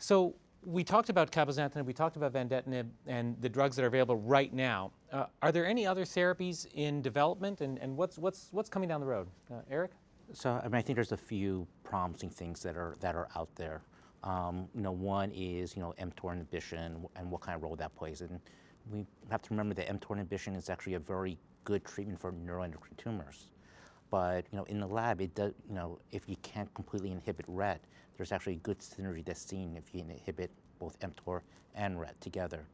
So we talked about cabozantinib, we talked about vandetanib, and the drugs that are available right now. Are there any other therapies in development, and what's coming down the road? Eric? So I mean, I think there's a few promising things that are out there. One is mTOR inhibition and what kind of role that plays. And we have to remember that mTOR inhibition is actually a very good treatment for neuroendocrine tumors. But in the lab, it does. If you can't completely inhibit RET, there's actually good synergy that's seen if you inhibit both mTOR and RET together.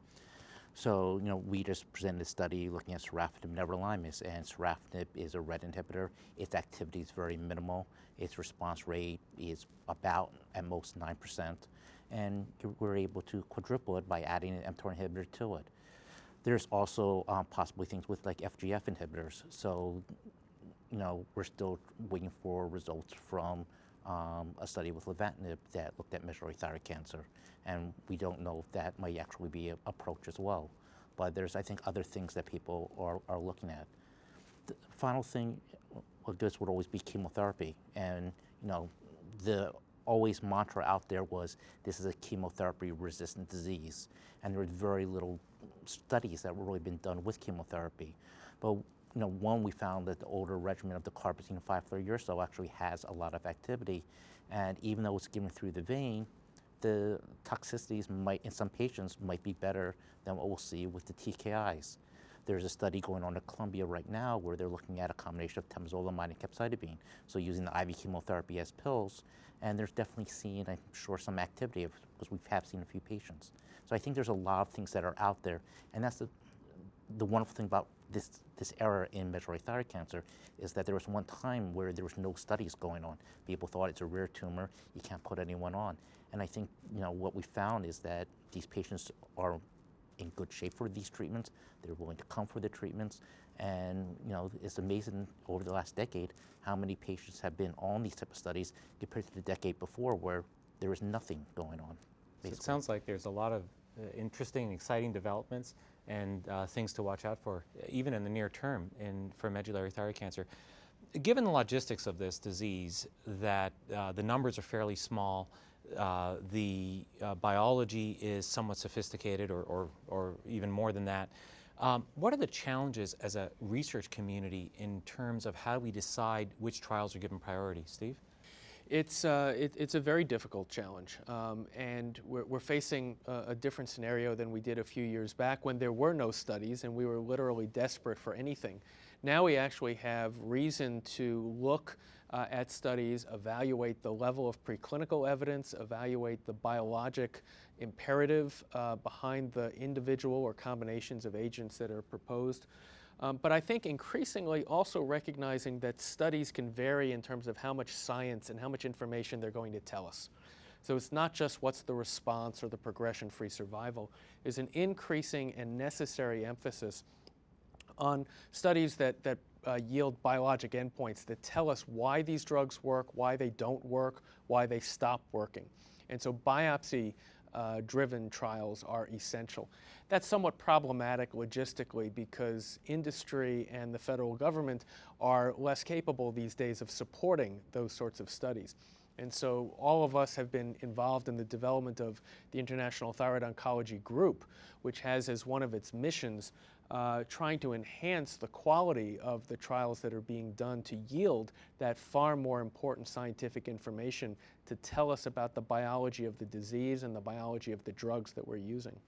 So, we just presented a study looking at sorafenib and everolimus, and sorafenib is a RET inhibitor. Its activity is very minimal. Its response rate is about, at most, 9%. And we're able to quadruple it by adding an mTOR inhibitor to it. There's also possibly things with like FGF inhibitors. So, we're still waiting for results from a study with lenvatinib that looked at medullary thyroid cancer, and we don't know if that might actually be an approach as well. But there's, I think, other things that people are looking at. The final thing, this would always be chemotherapy, and the always mantra out there was this is a chemotherapy-resistant disease, and there was very little studies that were really been done with chemotherapy. But one, we found that the older regimen of the carbazine 530 or so actually has a lot of activity, and even though it's given through the vein, the toxicities might, in some patients, might be better than what we'll see with the TKIs. There's a study going on at Columbia right now where they're looking at a combination of temozolomide and capecitabine, so using the IV chemotherapy as pills, and there's definitely seen, I'm sure, some activity because we have seen a few patients. So I think there's a lot of things that are out there, and that's the wonderful thing about this era in medullary thyroid cancer is that there was one time where there was no studies going on. People thought it's a rare tumor, you can't put anyone on. And I think what we found is that these patients are in good shape for these treatments. They're willing to come for the treatments, and it's amazing over the last decade how many patients have been on these type of studies compared to the decade before where there was nothing going on. So it sounds like there's a lot of interesting and exciting developments and things to watch out for, even in the near term for medullary thyroid cancer. Given the logistics of this disease, that the numbers are fairly small, the biology is somewhat sophisticated or even more than that, what are the challenges as a research community in terms of how we decide which trials are given priority? Steve? It's a very difficult challenge, and we're facing a different scenario than we did a few years back when there were no studies and we were literally desperate for anything. Now we actually have reason to look at studies, evaluate the level of preclinical evidence, evaluate the biologic imperative behind the individual or combinations of agents that are proposed. But I think increasingly also recognizing that studies can vary in terms of how much science and how much information they're going to tell us. So it's not just what's the response or the progression-free survival. There's an increasing and necessary emphasis on studies that yield biologic endpoints that tell us why these drugs work, why they don't work, why they stop working. And so biopsy-driven trials are essential. That's somewhat problematic logistically because industry and the federal government are less capable these days of supporting those sorts of studies. And so all of us have been involved in the development of the International Thyroid Oncology Group, which has as one of its missions trying to enhance the quality of the trials that are being done to yield that far more important scientific information to tell us about the biology of the disease and the biology of the drugs that we're using.